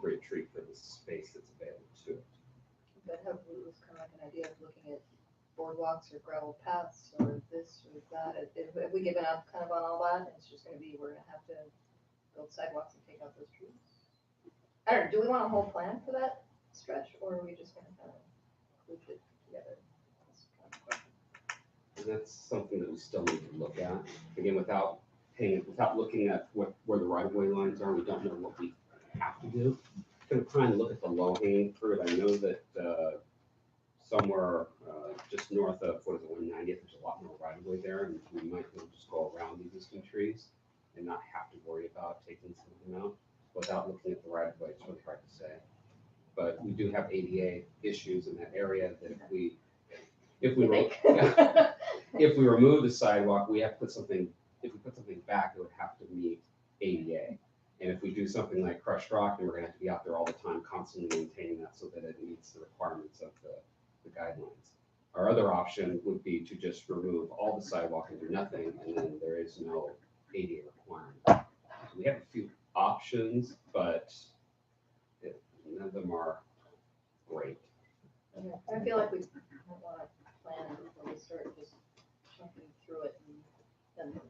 appropriate tree for the space that's available to it. But have, it was kind of like an idea of looking at boardwalks or gravel paths or this or that. Have we given up kind of on all that? It's just gonna be, we're gonna have to build sidewalks and take out those trees? I don't know, do we want a whole plan for that stretch, or are we just gonna kind of group it together? That's kind of a question. And that's something that we still need to look at. Again, without looking at where the right-of-way lines are, we don't know what we have to do. Gonna try and look at the low-hanging fruit. I know that somewhere just north of, 190th, there's a lot more right-of-way there, and we might be able to just go around the existing trees and not have to worry about taking some of them out without looking at the right-of-way. It's really hard to say. But we do have ADA issues in that area that if we remove the sidewalk, we have to put something, if we put something back, it would have to meet ADA. And if we do something like crushed rock, then we're gonna have to be out there all the time, constantly maintaining that so that it meets the requirements of the guidelines. Our other option would be to just remove all the sidewalk and do nothing, and then there is no ADA requirement. So we have a few options, but none of them are great. I feel like we don't wanna plan before we start just chunking through it and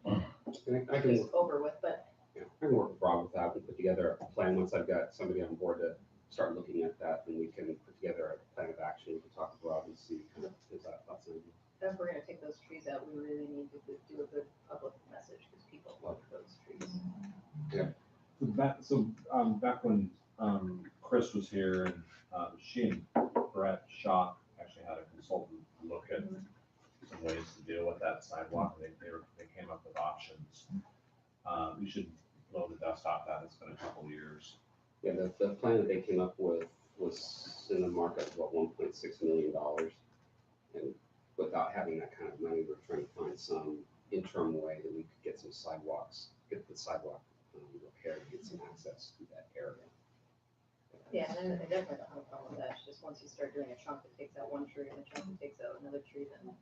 I can, it's over with, but yeah, I can work with Rob with that and put together a plan. Once I've got somebody on board to start looking at that, then we can put together a plan of action. We can talk with Rob and see kind of his thoughts on it. if we're gonna take those trees out, we really need to do a good public message, because people love those trees. Back when Chris was here, and she and Brett Shaw actually had a consultant look at some ways to deal with that sidewalk. They came up with options. We should blow the dust off that. It's been a couple years. Yeah, the plan that they came up with was in the market of about $1.6 million. And without having that kind of money, we're trying to find some interim way that we could get some sidewalks, get the sidewalk repaired, get some access to that area. Yeah, and I definitely don't have a problem with that. It's just once you start doing a chunk that takes out one tree and a chunk that takes out another tree, then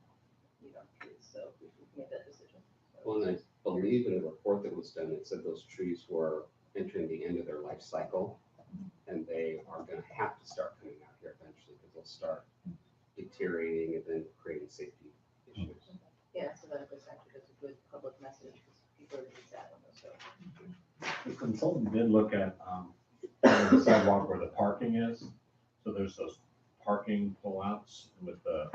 you don't have trees, so we can make that decision. Well, and I believe in the report that was done, it said those trees were entering the end of their life cycle, and they are gonna have to start coming out here eventually, because they'll start deteriorating and then creating safety issues. Yeah, so that was actually just a good public message, because people are really sad when those go. The consultant did look at the sidewalk where the parking is. So there's those parking pullouts with the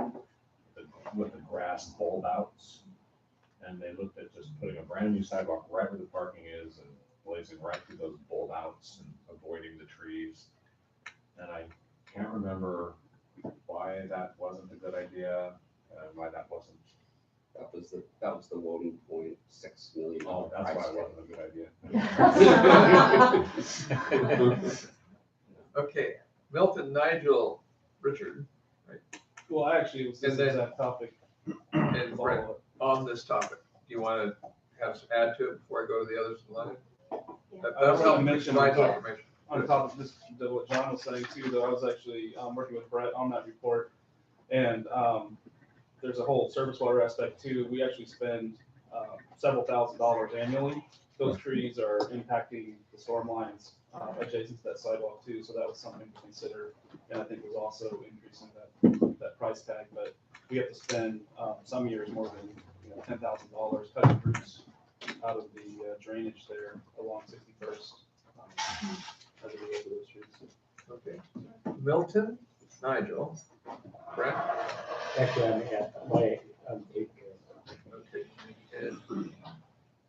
grass bulb outs. And they looked at just putting a brand new sidewalk right where the parking is and blazing right through those bulb outs and avoiding the trees. And I can't remember why that wasn't a good idea, why that wasn't. That was the $1.6 million. Oh, that's why it wasn't a good idea. Okay, Milton, Nigel, Richard, Well, actually, it was this And then- exact topic. and Brett on this topic. Do you want to have some add to it before I go to the others in line? Yeah. That'll was help gonna me mention provide that. information. On top of this, what John was saying too, though, I was actually working with Brett on that report, and there's a whole service water aspect too. We actually spend several $1,000s annually. Those trees are impacting the storm lines adjacent to that sidewalk too, so that was something to consider, and I think was also increasing that price tag. But we have to spend some years more than $10,000 cutting roots out of the drainage there along 61st. As a result of those trees. Okay, Milton, Nigel, Brett, Actually, I'm taking okay, and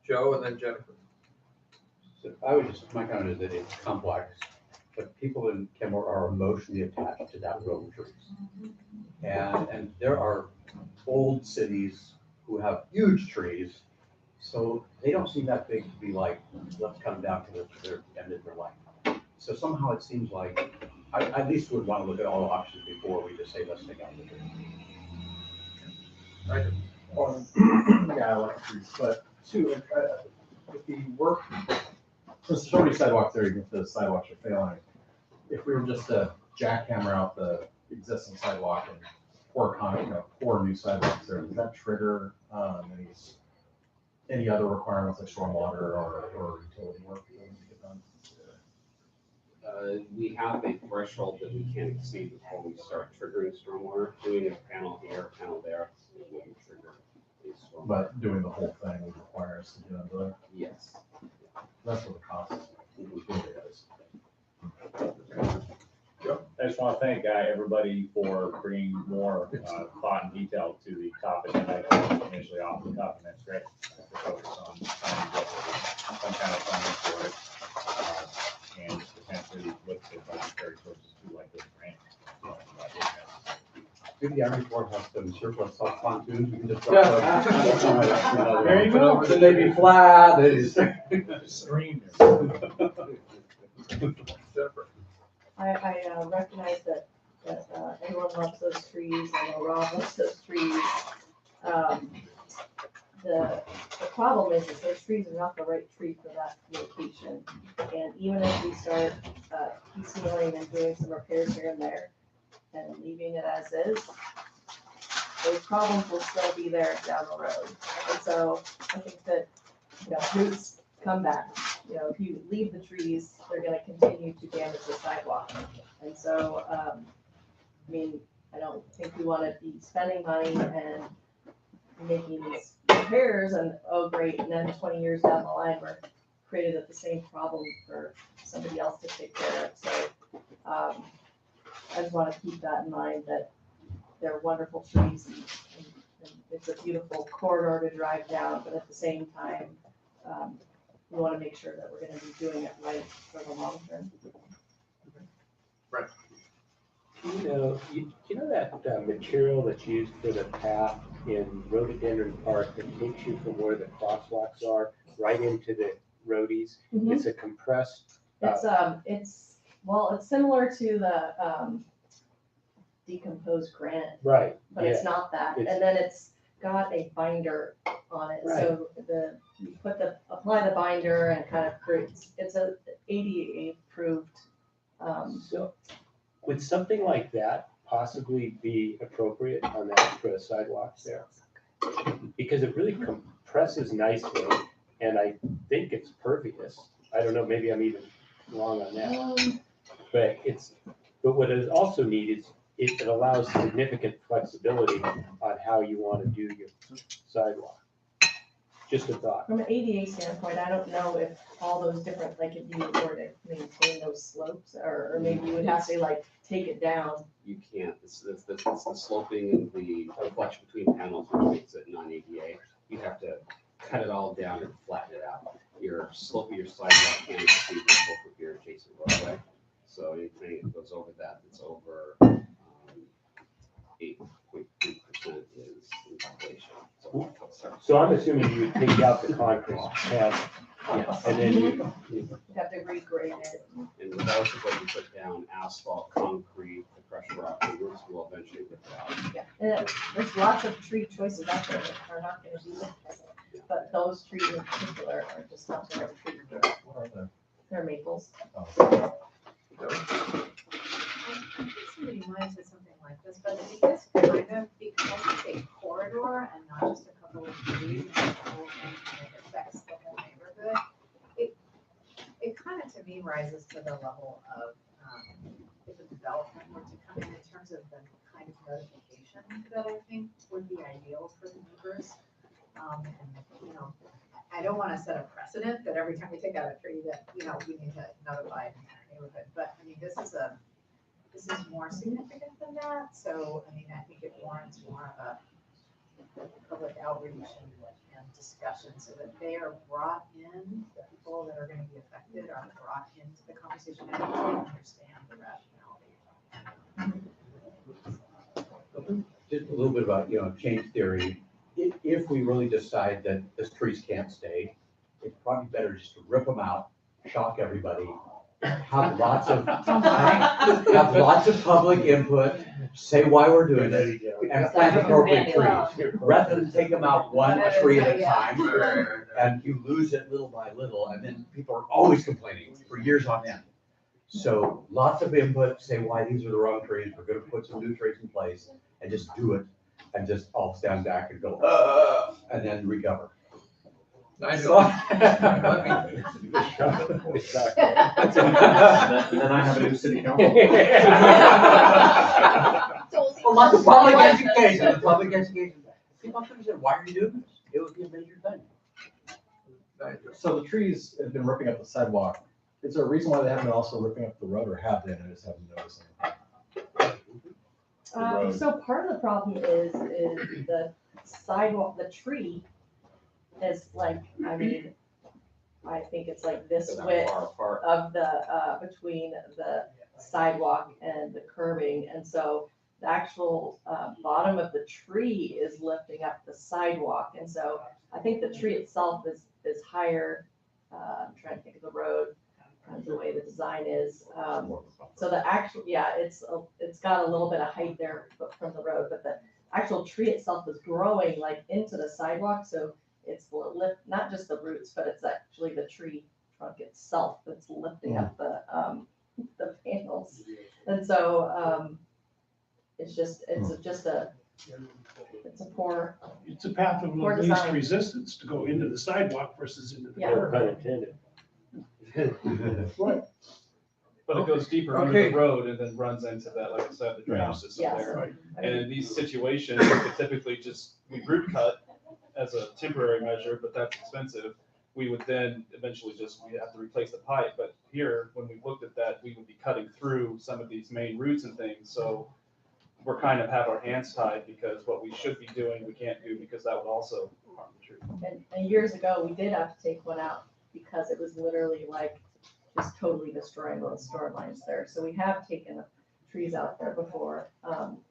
Joe, and then Jennifer. So I would just, my comment is that it's complex, but people in Kenmore are emotionally attached to that row of trees. And there are old cities who have huge trees, so they don't seem that big to be like, let's come down to their end of their life. So somehow it seems like, I at least would want to look at all options before we just say, let's take out the tree. Yeah, I like trees, but two, if the work, there's already sidewalks there, even if the sidewalks are failing. If we were just to jackhammer out the existing sidewalk and pour new sidewalks there, does that trigger any other requirements like stormwater or utility work that we need to get done? We have a threshold that we can't exceed before we start triggering stormwater, doing a panel here, a panel there, when we trigger a stormwater. But doing the whole thing would require us to do it, Yes. that's what the cost is. I just want to thank everybody for bringing more thought and detail to the topic that I know initially off the cuff, and that's great. To focus on trying to get some kind of funding for it, and potentially look for budgetary sources to like this grant. So, Maybe the Army Corps has some surplus soft pontoons, we can just. drop There you go. Then they'd be flat, they just. Scream. Separate. I recognize that everyone loves those trees, I know Rob loves those trees. The problem is that those trees are not the right tree for that location. And even if we start piecemealing and doing some repairs here and there, and leaving it as is, those problems will still be there down the road. And so I think that, roots come back. If you leave the trees, they're gonna continue to damage the sidewalk. And so, I don't think we wanna be spending money and making these repairs and, oh, great, and then 20 years down the line, we're created the same problem for somebody else to take care of. So, I just wanna keep that in mind, that they're wonderful trees and it's a beautiful corridor to drive down, but at the same time, we want to make sure that we're going to be doing it right for the long term. You know that material that's used for the path in Rhododendron Park that takes you from where the crosswalks are right into the roadies? It's a compressed. It's similar to the decomposed granite, Right. but it's not that. It's- And then it's got a binder on it, so you apply the binder and kind of creates. It's a ADA approved. So would something like that possibly be appropriate on that for a sidewalk there? Because it really compresses nicely, and I think it's pervious. I don't know, maybe I'm even wrong on that. But what is also neat is it allows significant flexibility on how you want to do your sidewalk. Just a thought. From an ADA standpoint, I don't know if all those different, like if you were to maintain those slopes, or maybe you would have to like take it down. You can't, it's the sloping and the flex between panels, which makes it non-ADA. You have to cut it all down and flatten it out. Your slope of your sidewalk can't exceed the slope of your adjacent roadway. So anything that goes over that, that's over 8.3% is inflation. So I'm assuming you would take out the concrete pad, Yes. and then you, You have to regrade it. And regardless of what you put down, asphalt, concrete, the crushed rock, the roots will eventually rip it out. Yeah, and there's lots of tree choices out there that are not gonna do that. But those trees in particular are just not the right tree. What are they? They're maples. Somebody might have said something like this, but I guess kind of because it's a corridor and not just a couple of trees and the whole thing kind of affects the whole neighborhood. It kind of to me rises to the level of if a development were to come in terms of the kind of notification that I think would be ideal for the neighbors. I don't want to set a precedent that every time we take out a tree that, we need to notify the neighborhood, but I mean, this is more significant than that, so, I think it warrants more of a public outreach and discussion, so that they are brought in, the people that are gonna be affected are brought into the conversation and really understand the rationale. Just a little bit about, change theory. If we really decide that these trees can't stay, it's probably better just to rip them out, shock everybody, have lots of public input, say why we're doing it, and plant appropriate trees. Rather than take them out one tree at a time, and you lose it little by little, and then people are always complaining for years on end. So lots of input, say why these are the wrong trees, we're gonna put some new trees in place, and just do it, and just all stand back and go, and then recover. Nigel, let me, And then I have a new city council. Well, like the public education, People could have said, why are you doing this? It would be a major thing. Nigel. So the trees have been ripping up the sidewalk. Is there a reason why they haven't been also ripping up the road, or have they, and I just haven't noticed anything? road. So part of the problem is the sidewalk, the tree is like, I mean, I think it's like this They're not width far apart. of the, between the sidewalk and the curbing. And so the actual bottom of the tree is lifting up the sidewalk. And so I think the tree itself is higher. I'm trying to think of the road, the way the design is. So the actual, yeah, it's got a little bit of height there from the road, but the actual tree itself is growing like into the sidewalk. So it's lift, not just the roots, but it's actually the tree trunk itself that's lifting up the panels. And so, it's a poor, It's a path of Poor least design. resistance to go into the sidewalk versus into the Yeah. curb. Pun intended. But it goes deeper under Okay. the road and then runs into that, like I said, the Yeah. drainage system Yes. there. Right. And in these situations, we could typically we root cut as a temporary measure, but that's expensive. We would then eventually we'd have to replace the pipe. But here, when we looked at that, we would be cutting through some of these main roots and things. So we're kind of have our hands tied because what we should be doing, we can't do because that would also harm the tree. and years ago, we did have to take one out because it was literally like just totally destroying those storm lines there. So we have taken trees out there before. And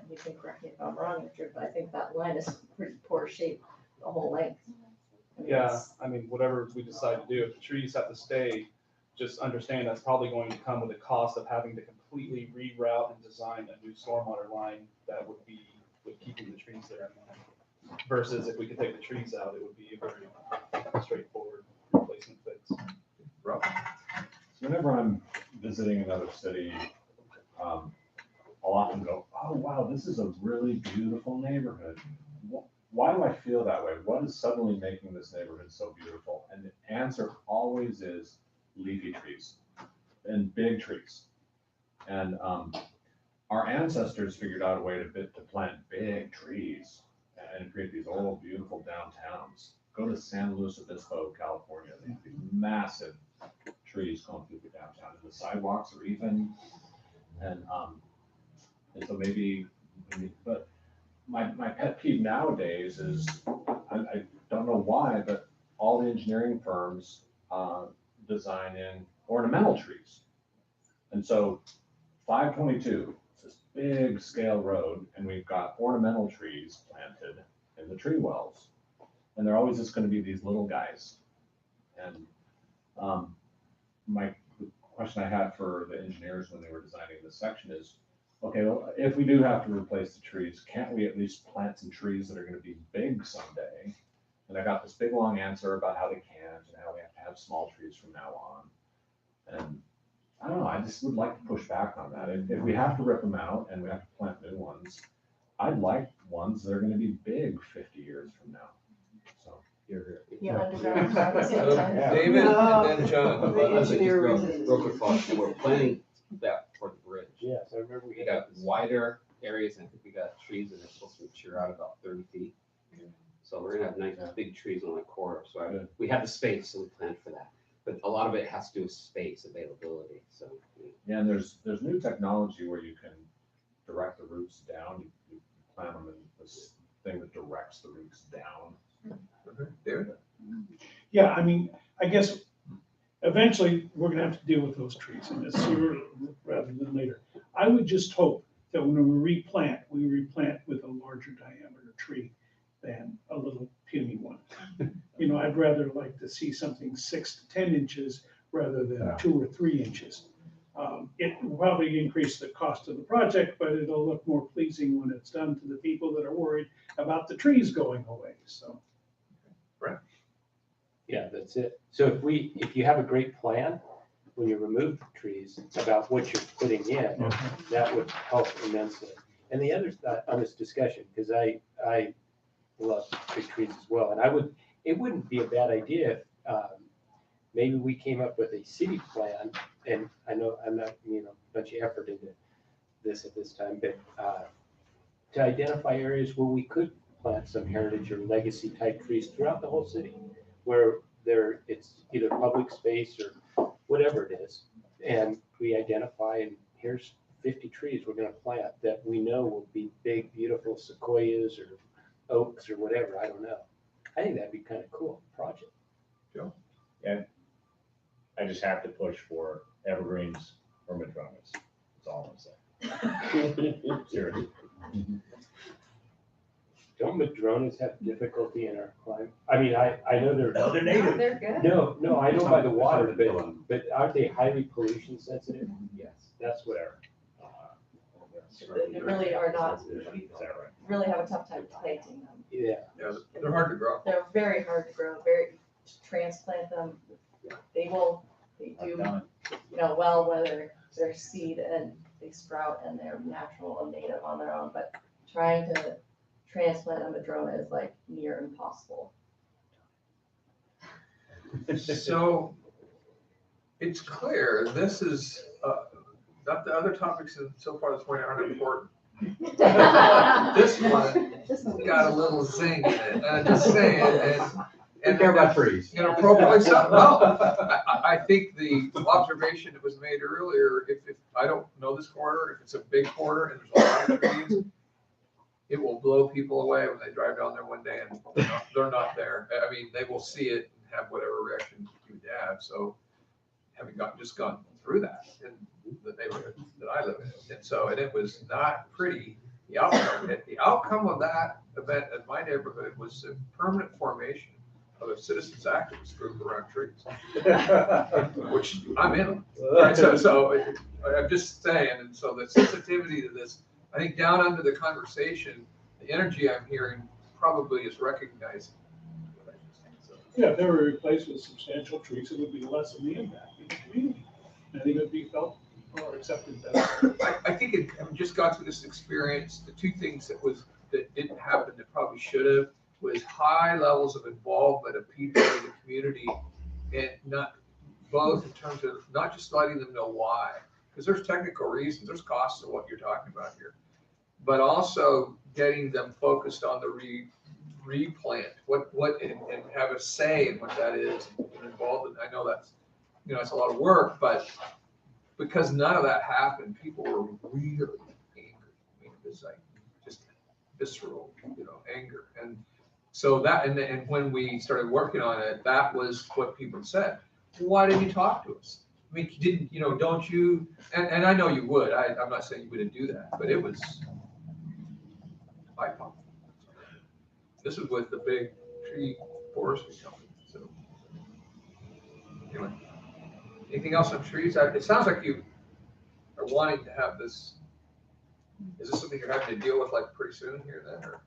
you can correct me if I'm wrong, Richard, but I think that line is in pretty poor shape, the whole length. I mean, Yeah, it's- I mean, whatever we decide to do, if the trees have to stay, just understand that's probably going to come with the cost of having to completely reroute and design a new stormwater line that would be with keeping the trees there. Versus if we could take the trees out, it would be a very straightforward replacement fix. Rob. So whenever I'm visiting another city, I'll often go, oh, wow, this is a really beautiful neighborhood. Why do I feel that way? What is suddenly making this neighborhood so beautiful? And the answer always is leafy trees and big trees. And our ancestors figured out a way to plant big trees and create these old, beautiful downtowns. Go to San Luis Obispo, California. They have these massive trees going through the downtown, and the sidewalks are even. And so maybe, but my pet peeve nowadays is, I don't know why, but all the engineering firms design in ornamental trees. And so 522, it's this big scale road, and we've got ornamental trees planted in the tree wells. And they're always just gonna be these little guys. And the question I had for the engineers when they were designing this section is, okay, well, if we do have to replace the trees, can't we at least plant some trees that are gonna be big someday? And I got this big long answer about how they can't and how we have to have small trees from now on. And I don't know, I just would like to push back on that. If we have to rip them out and we have to plant new ones, I'd like ones that are gonna be big 50 years from now. So, you're Yeah, underground at the same time. David and then John. Well, I think just real quick thought, we're planning that for the bridge. Yes, I remember We got wider areas, and I think we got trees that are supposed to mature out about 30 feet. So we're gonna have nice big trees on that corridor, so we have the space, so we planned for that. But a lot of it has to do with space availability, so. Yeah, and there's new technology where you can direct the roots down. You plant them in this thing that directs the roots down. David? Yeah, I mean, I guess eventually we're gonna have to deal with those trees and it's sooner rather than later. I would just hope that when we replant with a larger diameter tree than a little puny one. You know, I'd rather like to see something 6 to 10 inches rather than 2 or 3 inches. It will probably increase the cost of the project, but it'll look more pleasing when it's done to the people that are worried about the trees going away, so. Yeah, that's it. So if you have a great plan, when you remove the trees, about what you're putting in, that would help immensely. And the other thought on this discussion, because I love big trees as well, and I would, it wouldn't be a bad idea if, maybe we came up with a city plan, and I know I'm not, a bunch of effort into this at this time, but, to identify areas where we could plant some heritage or legacy type trees throughout the whole city, where it's either public space or whatever it is. And we identify, and here's 50 trees we're gonna plant that we know will be big, beautiful sequoias or oaks or whatever, I don't know. I think that'd be kind of cool project. I just have to push for evergreens or madronas. That's all I'm saying. Seriously. Don't madronas have difficulty in our climate? I mean, I know they're. No, they're No, native. they're good. No, I know by the water, It's not but aren't they highly pollution sensitive? Yes. That's what, They really are not, Is that right? really have a tough time planting them. yeah. Yeah, they're hard to grow. They're very hard to grow, to transplant them. They do, well, whether they're seed and they sprout and they're natural and native on their own, but trying to transplant a madrona is like near impossible. So it's clear, this is, not the other topics so far this morning aren't important. This one got a little zing in it, and I'm just saying, We care about trees. Appropriately so. Well, I think the observation that was made earlier, if I don't know this corridor, if it's a big corridor and there's a lot of trees, it will blow people away when they drive down there one day and they're not there. I mean, they will see it and have whatever reaction you would have. So having just gone through that in the neighborhood that I live in. And it was not pretty. The outcome of that event in my neighborhood was a permanent formation of a citizens activist group around trees, which I'm in. Right? So I'm just saying, and so the sensitivity to this, I think down under the conversation, the energy I'm hearing probably is recognizing what I just said. So, Yeah, if they were replaced with substantial trees, it would be less of the impact in the community. I think it would be felt or accepted better. I think having just gone through this experience, the two things that didn't happen that probably should have was high levels of involvement of people in the community, and not both in terms of not just letting them know why, because there's technical reasons, there's costs of what you're talking about here, but also getting them focused on the replant, and have a say in what that is, and involved in. I know that's, it's a lot of work, but because none of that happened, people were really angry. I mean, it was like just visceral, anger. And so that, and when we started working on it, that was what people said. Why didn't you talk to us? I mean, don't you, and I know you would, I'm not saying you wouldn't do that, but it was eye-popping. This is with the big tree forestry company, so. Anyway, anything else on trees? It sounds like you are wanting to have this, is this something you're having to deal with like pretty soon here then, or?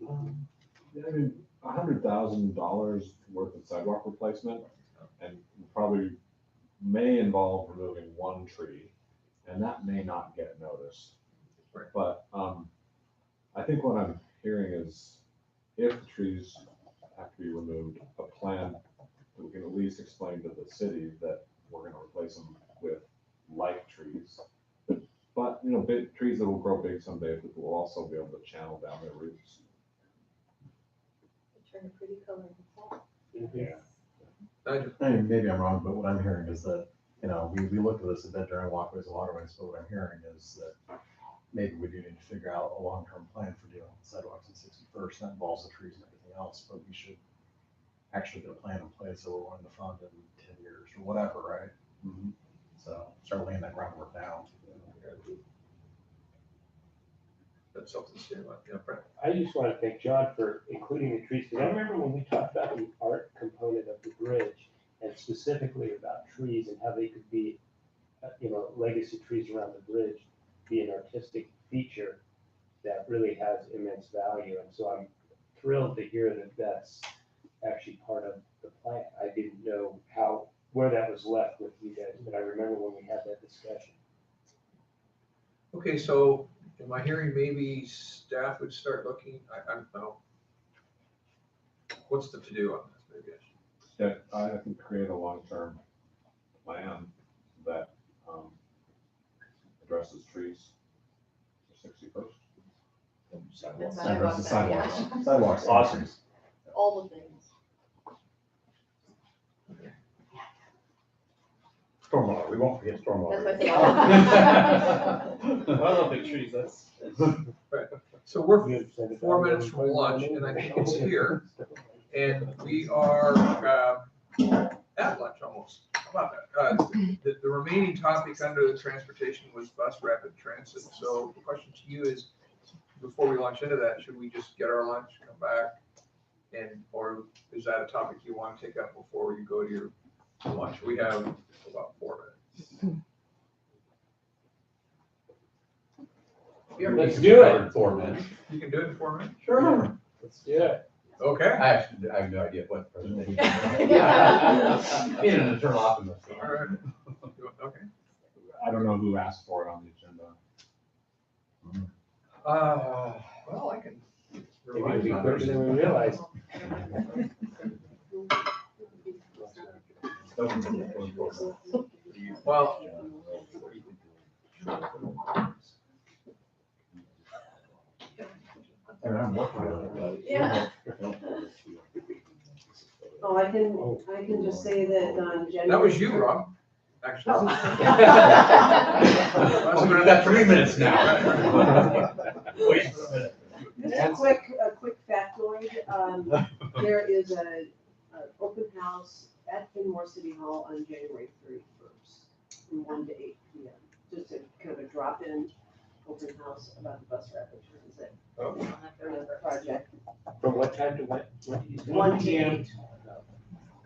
I mean, $100,000 worth of sidewalk replacement, and probably may involve removing one tree, and that may not get noticed. Right. But I think what I'm hearing is, if the trees have to be removed, a plan that we can at least explain to the city that we're going to replace them with like trees. But big trees that will grow big someday, that will also be able to channel down their roots. Turn a pretty color. Yeah. I mean, maybe I'm wrong, but what I'm hearing is that, we looked at this a bit during walkways and waterways, but what I'm hearing is that maybe we do need to figure out a long-term plan for dealing with sidewalks in 61st. That involves the trees and everything else, but we should actually get a plan in place that we're wanting to fund in 10 years or whatever, right? Mm-hmm. So start laying that groundwork down. That's something to say about, Brent. I just want to thank John for including the trees, because I remember when we talked about the art component of the bridge, and specifically about trees and how they could be, legacy trees around the bridge, be an artistic feature that really has immense value. And so I'm thrilled to hear that that's actually part of the plan. I didn't know where that was left with you guys, but I remember when we had that discussion. Okay, so am I hearing maybe staff would start looking, I don't know. what's the to-do on this, maybe I should. Yeah, I can create a long-term plan that, addresses trees for 61st. Sidewalks. Sidewalks, Sidewalks, sidewalks. Awesome. All the things. Stormwater, we won't forget stormwater. That's my thing. I love big trees, that's. So we're 4 minutes from lunch, and I think it's here, and we are at lunch almost. How about that? The remaining topic under the transportation was bus rapid transit. So the question to you is, before we launch into that, should we just get our lunch, come back, and, or is that a topic you want to take up before you go to your lunch? We have about 4 minutes. Yeah, Let's do it. In 4 minutes. you can do it in 4 minutes? Sure. Let's do it. Okay. I actually, I have no idea what the presentation. Being an eternal optimist. All right. Okay. I don't know who asked for it on the agenda. Well, I can. Maybe it'll be quicker than we realized. Well, And I'm working on it. Yeah. Oh, I can just say that on January. that was you, Rob, actually. Oh. Well, we've got 3 minutes now. Wait for a minute. Just a quick factoid, there is an open house at Kenmore City Hall on January 31st, from 1 to 8 p.m. Just a kind of a drop-in open house about the bus rapid transit project. From what time to what did you say? 1 to 8.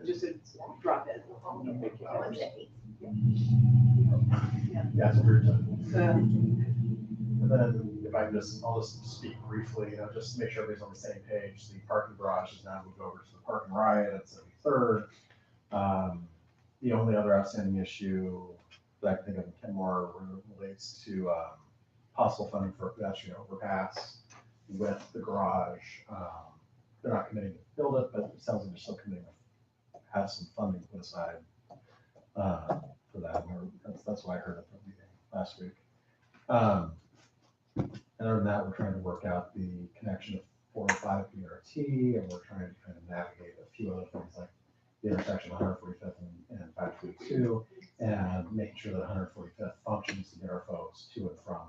Just a drop-in. Yeah, so we're done. Uh, And then if I can just, I'll just speak briefly, just to make sure everybody's on the same page. The parking garage is now moved over to the parking riot at 73rd. The only other outstanding issue that I can think of in Kenmore relates to possible funding for a pedestrian overpass with the garage. They're not committing to build it, but it sounds like they're still committing to have some funding put aside for that. That's what I heard at the meeting last week. And other than that, we're trying to work out the connection of 405 BRT, and we're trying to kind of navigate a few other things like the intersection of 145th and 522, and making sure that 145th functions to get our folks to and from.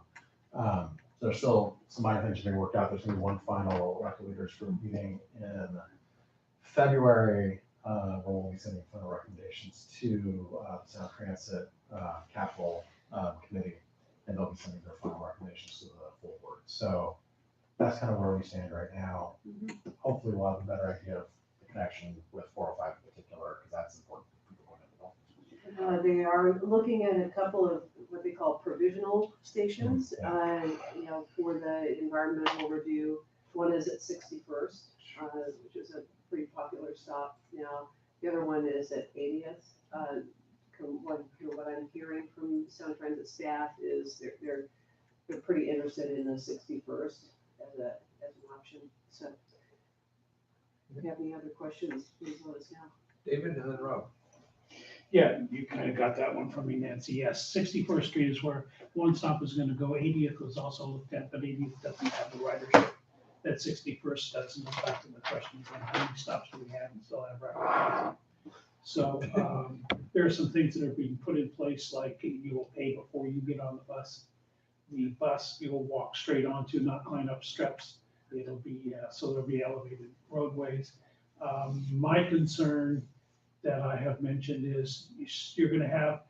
So there's still some minor things to be worked out. There's going to be one final Rocket Leaders Group meeting in February, where we'll be sending final recommendations to the Sound Transit Capital Committee, and they'll be sending their final recommendations to the full board. So that's kind of where we stand right now. Hopefully we'll have a better idea of the connection with 405 in particular, because that's important for people going to the They are looking at a couple of what they call provisional stations, for the environmental review. One is at 61st, which is a pretty popular stop now. The other one is at 80th. What I'm hearing from Sound Transit staff is they're pretty interested in the 61st as an option. So if you have any other questions, please let us know. David and then Rob. Yeah, you kind of got that one from me, Nancy. Yes, 61st Street is where one stop is going to go. 80th was also looked at, but 80th doesn't have the ridership. That 61st doesn't go back to the questions on how many stops do we have and still have rapid. So there are some things that are being put in place, like you will pay before you get on the bus. The bus you will walk straight onto, not climb up steps. It'll be so there'll be elevated roadways. My concern that I have mentioned is you're going to have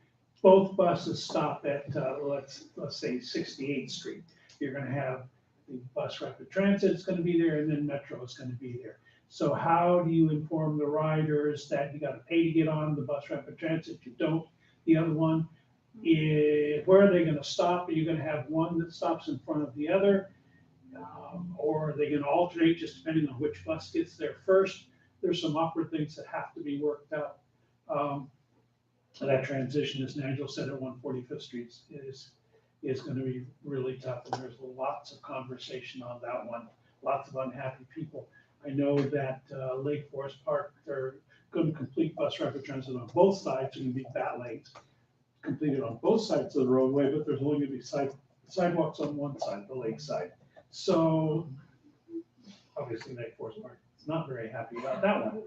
both buses stop at let's say 68th Street. You're going to have the bus rapid transit is going to be there, and then Metro is going to be there. So how do you inform the riders that you got to pay to get on the bus rapid transit? You don't. The other one, where are they going to stop? Are you going to have one that stops in front of the other? Or are they going to alternate just depending on which bus gets there first? There's some awkward things that have to be worked out. That transition, as Nigel said, at 145th Street is going to be really tough, and there's lots of conversation on that one, lots of unhappy people. I know that Lake Forest Park, they're going to complete bus rapid transit on both sides, are going to be bat lanes completed on both sides of the roadway, but there's only going to be sidewalks on one side, the lake side. So obviously Lake Forest Park is not very happy about that one.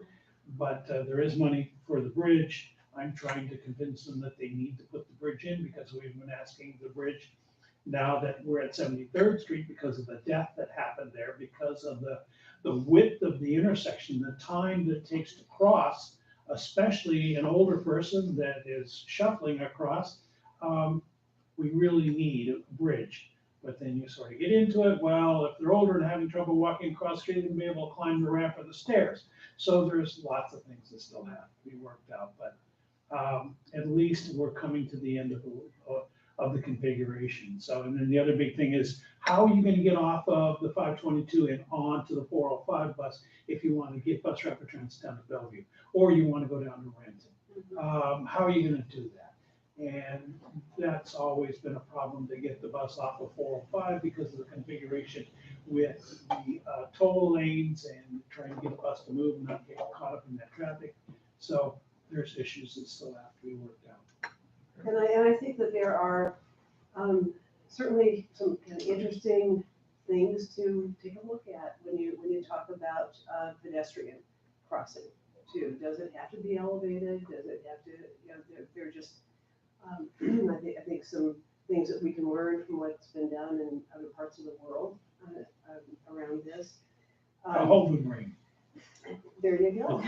But there is money for the bridge. I'm trying to convince them that they need to put the bridge in because we've been asking the bridge now that we're at 73rd Street because of the death that happened there, because of the width of the intersection, the time that it takes to cross, especially an older person that is shuffling across. We really need a bridge. But then you sort of get into it, well, if they're older and having trouble walking across the street, they'll be able to climb the ramp or the stairs. So there's lots of things that still have to be worked out, but at least we're coming to the end of the configuration. So, and then the other big thing is, how are you gonna get off of the 522 and onto the 405 bus if you wanna get bus rapid transit down to Bellevue, or you wanna go down to Renton? How are you gonna do that? And that's always been a problem to get the bus off of 405 because of the configuration with the toll lanes and trying to get a bus to move and not get caught up in that traffic. So there's issues that still have to be worked out. And I think that there are certainly some kind of interesting things to take a look at when you talk about pedestrian crossing too. Does it have to be elevated? Does it have to, you know, they're just, I think some things that we can learn from what's been done in other parts of the world around this. Holden Ring. There you go.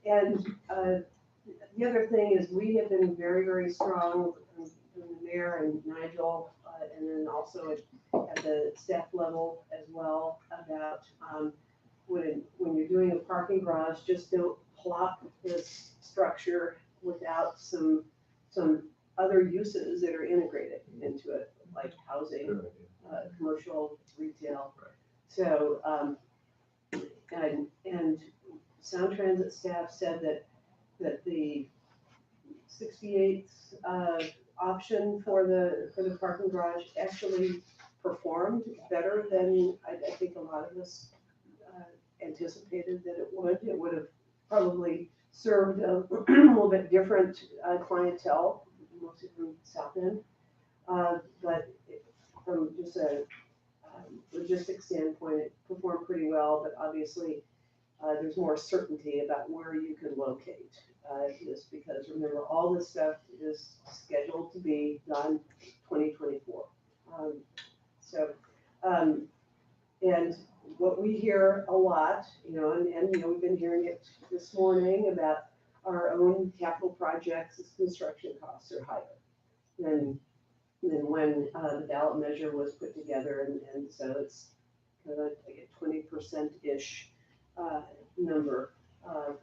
And the other thing is we have been very, very strong from the mayor and Nigel, and then also at the staff level as well about when you're doing a parking garage, just don't plop this structure without some other uses that are integrated into it, like housing, commercial, retail. So, and Sound Transit staff said that the 68th option for the parking garage actually performed better than I think a lot of us anticipated that it would. It would have probably served a little bit different clientele, mostly from South End. But from just a logistics standpoint, it performed pretty well, but obviously there's more certainty about where you can locate this, because remember, all this stuff is scheduled to be done 2024. And what we hear a lot, you know, and you know, we've been hearing it this morning about our own capital projects, construction costs are higher than when the ballot measure was put together, and so it's kind of like a 20%-ish number of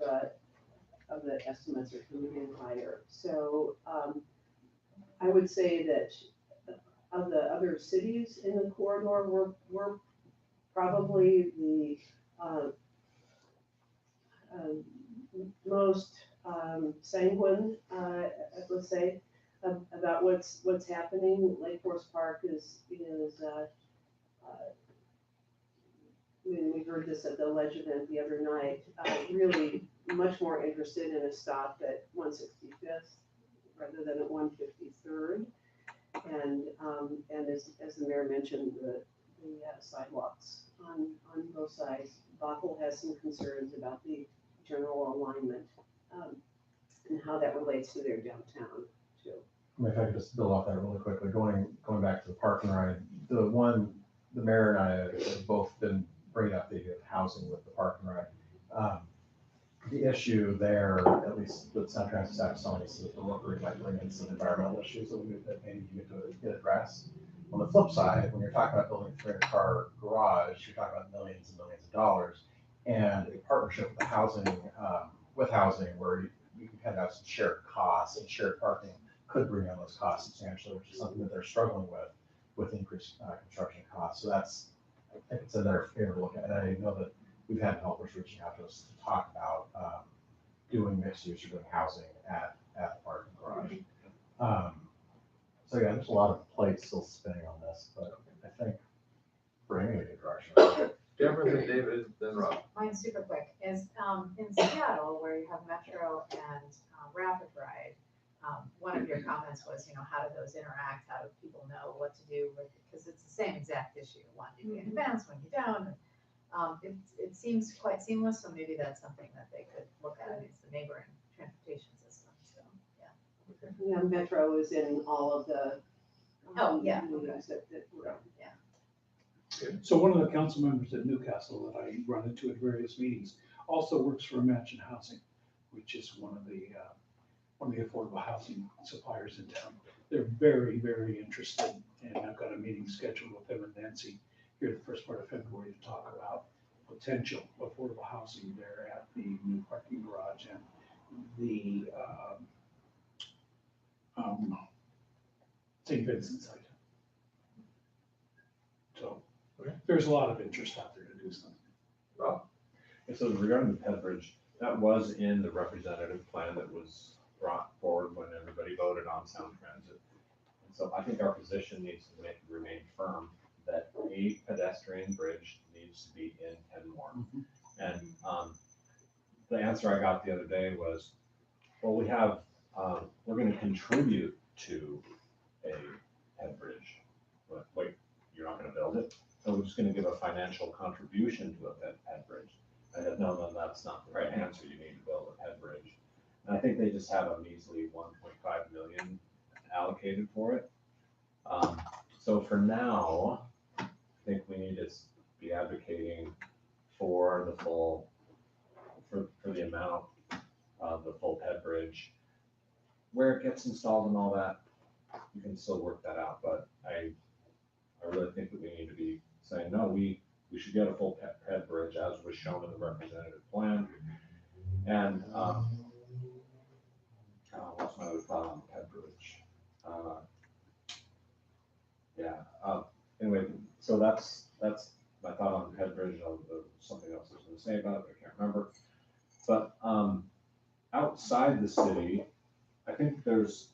the estimates are coming in higher. So I would say that of the other cities in the corridor, we're probably the most sanguine, let's say, about what's happening. Lake Forest Park is when we heard this at the Ledge event the other night, really much more interested in a stop at 165th rather than at 153rd. And as the mayor mentioned, the sidewalks on both sides. Bothell has some concerns about the general alignment and how that relates to their downtown too. If I could just build off that really quickly, going back to the park and ride, the mayor and I have both been bringing up the idea of housing with the park and ride. The issue there, at least with Sound Transit staff is telling us that the rotary might bring in some environmental issues that maybe you get addressed. On the flip side, when you're talking about building a 300-car garage, you're talking about millions and millions of dollars, and a partnership with the housing, where you can kind of have some shared costs, and shared parking could bring down those costs substantially, which is something that they're struggling with increased construction costs. So that's, I think it's in their favor to look at. And I know that we've had developers reaching out to us to talk about doing mixed use or doing housing at the parking garage. So yeah, there's a lot of plates still spinning on this, but I think we're aiming in a good direction. Deborah, then David, then Rob. Mine's super quick, is, in Seattle, where you have Metro and, Rapid Ride, one of your comments was, how do those interact, how do people know what to do with, because it's the same exact issue, one, you get in advance, when you don't, and, it seems quite seamless, so maybe that's something that they could look at, it's the neighboring transportation system, so, yeah. Yeah, Metro is in all of the. Oh, yeah. Movies that were. So one of the council members at Newcastle that I run into at various meetings also works for Imagine Housing, which is one of the affordable housing suppliers in town. They're very, very interested, and I've got a meeting scheduled with them and Nancy here the first part of February to talk about potential affordable housing there at the new parking garage and the St. Vincent site. So there's a lot of interest out there to do something. Rob? And so regarding the Ped Bridge, that was in the representative plan that was brought forward when everybody voted on Sound Transit. And so I think our position needs to remain firm that a pedestrian bridge needs to be in Kenmore. And the answer I got the other day was, well, we're going to contribute to a Ped Bridge. But wait, you're not going to build it? So we're just going to give a financial contribution to a Ped Bridge. I said, no, that's not the right answer. You need to build a Ped Bridge. And I think they just have a measly 1.5 million allocated for it. So for now, I think we need to be advocating for the full, for the amount of the full Ped Bridge. Where it gets installed and all that, you can still work that out, but I really think that we need to be saying, no, we should get a full Ped Bridge as was shown in the representative plan. And, what's my other thought on Ped Bridge? Anyway, so that's my thought on Ped Bridge. Something else I was gonna say about it, but I can't remember. But, outside the city, I think there's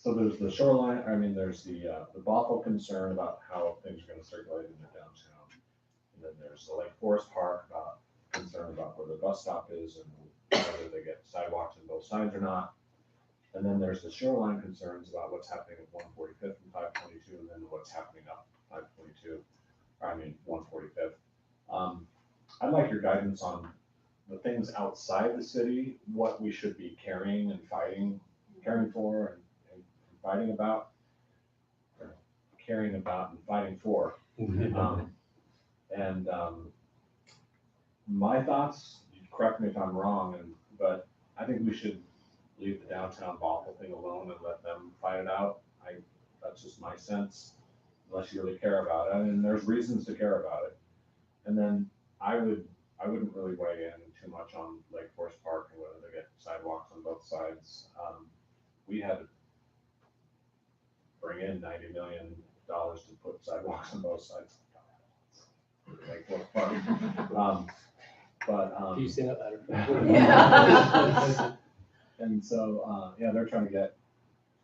the shoreline, there's the Bothell concern about how things are gonna circulate in the downtown. And then there's the Lake Forest Park concern about where the bus stop is and whether they get sidewalks on both sides or not. And then there's the shoreline concerns about what's happening at 145th and 522, and then what's happening up 145th. I'd like your guidance on the things outside the city, what we should be caring for and fighting about, or caring about and fighting for. My thoughts, correct me if I'm wrong, but I think we should leave the downtown Bothell thing alone and let them fight it out. That's just my sense, unless you really care about it. I mean, there's reasons to care about it. And then I wouldn't really weigh in too much on Lake Forest Park and whether they get sidewalks on both sides. We had to bring in $90 million to put sidewalks on both sides. Lake Forest Park. Can you say that louder? Yeah. And so, they're trying to get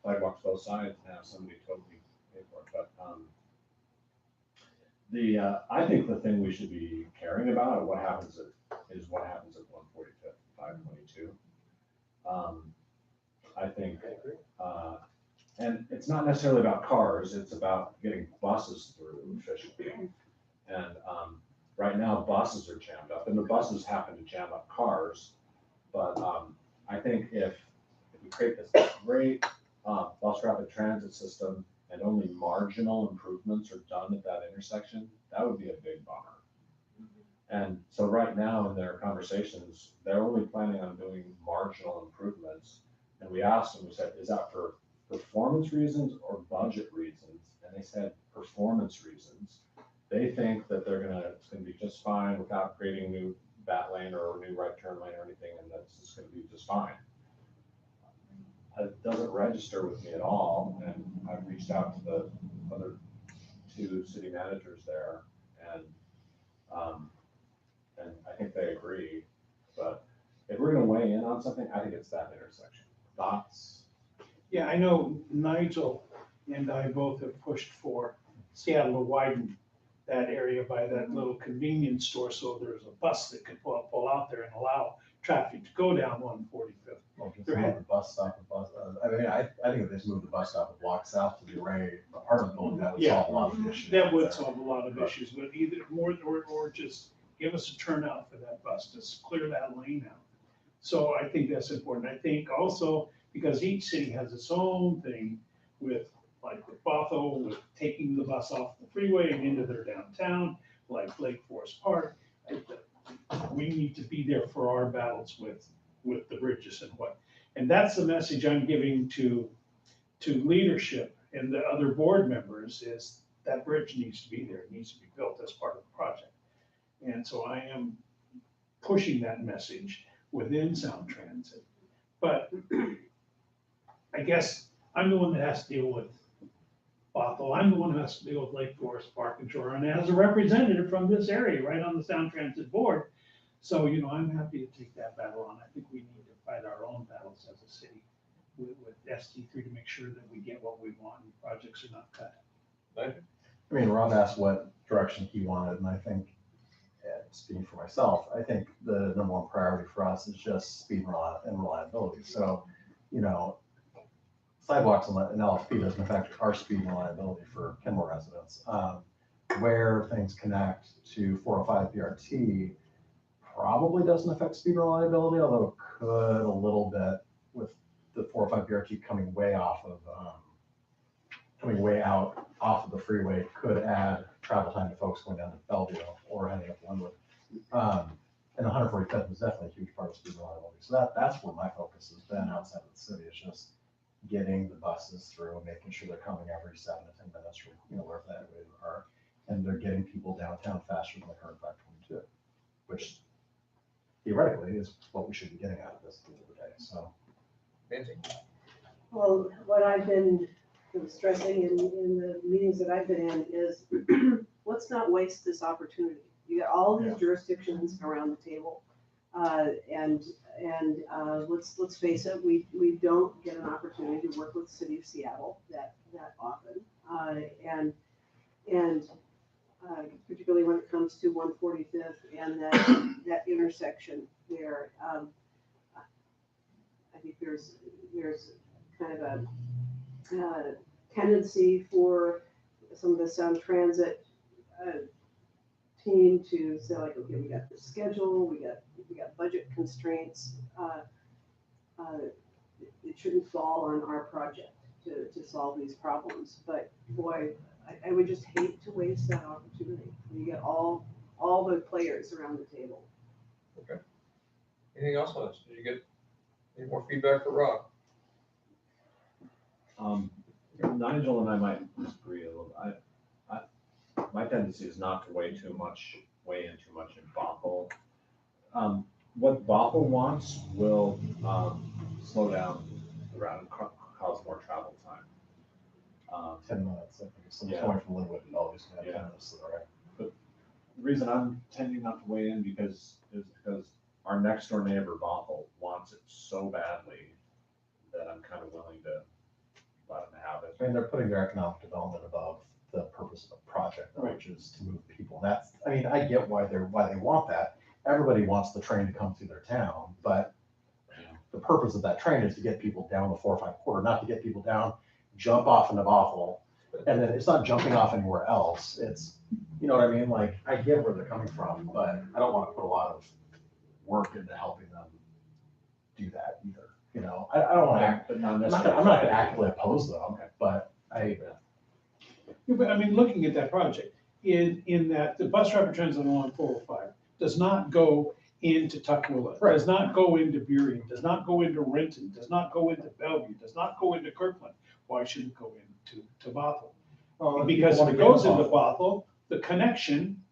sidewalks both sides and have somebody totally pay for it. But I think the thing we should be caring about is what happens at 145th, 522. I think, and it's not necessarily about cars, it's about getting buses through efficiently. And right now, buses are jammed up, and the buses happen to jam up cars. But I think if we create this great bus rapid transit system and only marginal improvements are done at that intersection, that would be a big bummer. And so right now in their conversations, they're only planning on doing marginal improvements. And we asked them, we said, is that for performance reasons or budget reasons? And they said performance reasons. They think that it's gonna be just fine without creating a new bat lane or a new right turn lane or anything, and that's just gonna be just fine. It doesn't register with me at all, and I've reached out to the other two city managers there, and I think they agree. But if we're gonna weigh in on something, I think it's that intersection. Thoughts? Yeah, I know Nigel and I both have pushed for Seattle to widen that area by that little convenience store, so there's a bus that could pull out there and allow traffic to go down 145th. Well, just There move had- the bus stop, I mean, I think if they just move the bus stop a block south to the Array apartment building, that would Yeah. solve a lot of issues. That would there. solve a lot of issues, but either more, or just give us a turnout for that bus, just clear that lane out. So I think that's important. I think also, because each city has its own thing with, like with Bothell, with taking the bus off the freeway and into their downtown, like Lake Forest Park. We need to be there for our battles with the bridges and what. And that's the message I'm giving to leadership and the other board members, is that bridge needs to be there, it needs to be built as part of the project. And so I am pushing that message within Sound Transit. But I guess I'm the one that has to deal with Bothell, I'm the one who has to deal with Lake Forest Park and Shore, and as a representative from this area, right on the Sound Transit Board. So, I'm happy to take that battle on. I think we need to fight our own battles as a city with ST3 to make sure that we get what we want and projects are not cut. I mean, Rob asked what direction he wanted, and I think, speaking for myself, I think the number one priority for us is just speed and reliability. So, sidewalks and LFP doesn't affect our speed and reliability for Kenmore residents. Where things connect to 405 BRT probably doesn't affect speed and reliability, although it could a little bit with the 405 BRT coming way out off of the freeway, could add travel time to folks going down to Bellevue or heading up Linwood. And 145th is definitely a huge part of speed and reliability. So that's where my focus has been outside of the city. It's just getting the buses through and making sure they're coming every 7 to 10 minutes, or wherever that way they are. And they're getting people downtown faster than the current 522, which theoretically is what we should be getting out of this at the end of the day. So. Nancy? Well, what I've been stressing in the meetings that I've been in is let's not waste this opportunity. You got all these jurisdictions around the table. And let's face it, we don't get an opportunity to work with the city of Seattle that often. Particularly when it comes to 145th and that intersection where I think there's kind of a tendency for some of the Sound Transit team to say like, okay, we got the schedule, we got budget constraints. It shouldn't fall on our project to solve these problems. But boy, I would just hate to waste that opportunity. You get all the players around the table. Okay. Anything else on this? Did you get any more feedback for Rob? Nigel and I might disagree a little. My tendency is not to weigh in too much in Bothell. What Bothell wants will slow down the route and cause more travel time. 10 minutes, I think, so Yeah. coming from Linwood, and all these, 10 Yeah. minutes to the right. The reason I'm tending not to weigh in is because our next door neighbor, Bothell, wants it so badly that I'm kind of willing to let them have it. I mean, they're putting their economic development above the purpose of the project, though, which is to move people. I get why they want that. Everybody wants the train to come through their town, but the purpose of that train is to get people down the 405 corridor, not to get people down, jump off into Bothell, and then it's not jumping off anywhere else. It's, you know what I mean? Like, I get where they're coming from, but I don't want to put a lot of work into helping them do that either. I don't want to act, But not I'm not necessarily. going to actively oppose them, but But I mean, looking at that project, in that the bus rapid transit along 405 does not go into Tukwila, does not go into Burien, does not go into Renton, does not go into Bellevue, does not go into Kirkland. Why should it go into Bothell? Because if it goes into Bothell, the connection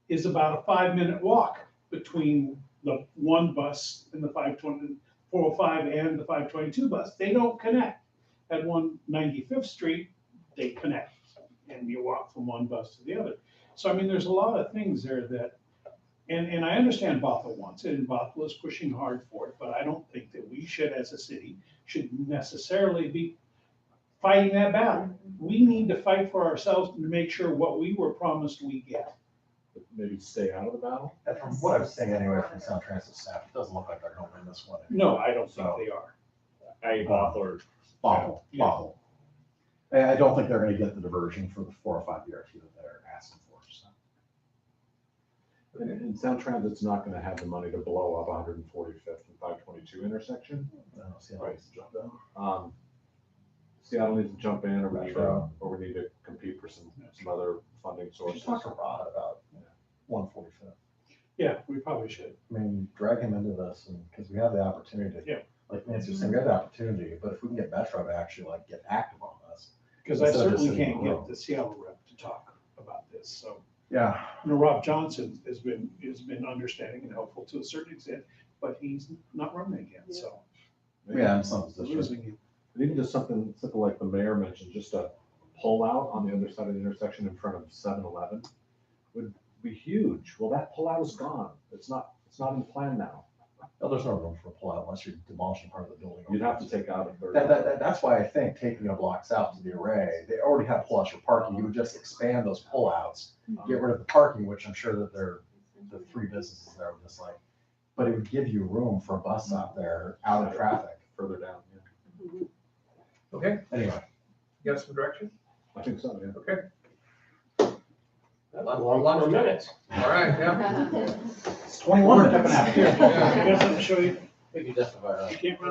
is about a 5-minute walk between the one bus and the 405 and the 522 bus. They don't connect. At 195th Street, they connect, and you walk from one bus to the other. So I mean, there's a lot of things there that, and I understand Bothell wants it, and Bothell is pushing hard for it, but I don't think that we should, as a city, should necessarily be fighting that battle. We need to fight for ourselves to make sure what we were promised we get. Maybe stay out of the battle? And from what I'm seeing anyway from Sound Transit staff, it doesn't look like they're going to win this one. No, I don't think they are. Bothell. Bothell. I don't think they're gonna get the diversion for the 4 or 5 years that they're asking for, so. And Sound Transit's not gonna have the money to blow up 145th and 522 intersection. I don't see how it's jump down. Seattle needs to jump in, or Metro. or we need to compete for some other funding We should sources. talk to Rod about 145th. Yeah, we probably should. I mean, drag him into this, and, because we have the opportunity. Yeah. Like Nancy was saying, we have the opportunity, but if we can get Metro to actually like get active on this. Because I Instead of just certainly sitting can't around. get the Seattle rep to talk about this, so. Yeah. You know, Rob Johnson has been understanding and helpful to a certain extent, but he's not running again, so. Yeah, in some positions. Losing him. And even just something simple like the mayor mentioned, just a pull out on the other side of the intersection in front of 7-Eleven would be huge. Well, that pull out is gone. It's not in the plan now. No, there's no room for a pullout unless you're demolishing part of the building. You'd have to take out a third. That's why I think taking the blocks out to the array, they already have pullouts for parking. You would just expand those pullouts, get rid of the parking, which I'm sure that the 3 businesses there would just like, but it would give you room for a bus stop there out of traffic. Further down, yeah. Okay, Anyway. you got some direction? I think so, yeah. Okay, That's long for minutes. all right, yeah. It's 21 minutes. Here, you got something to show you? Maybe justify that. You can't run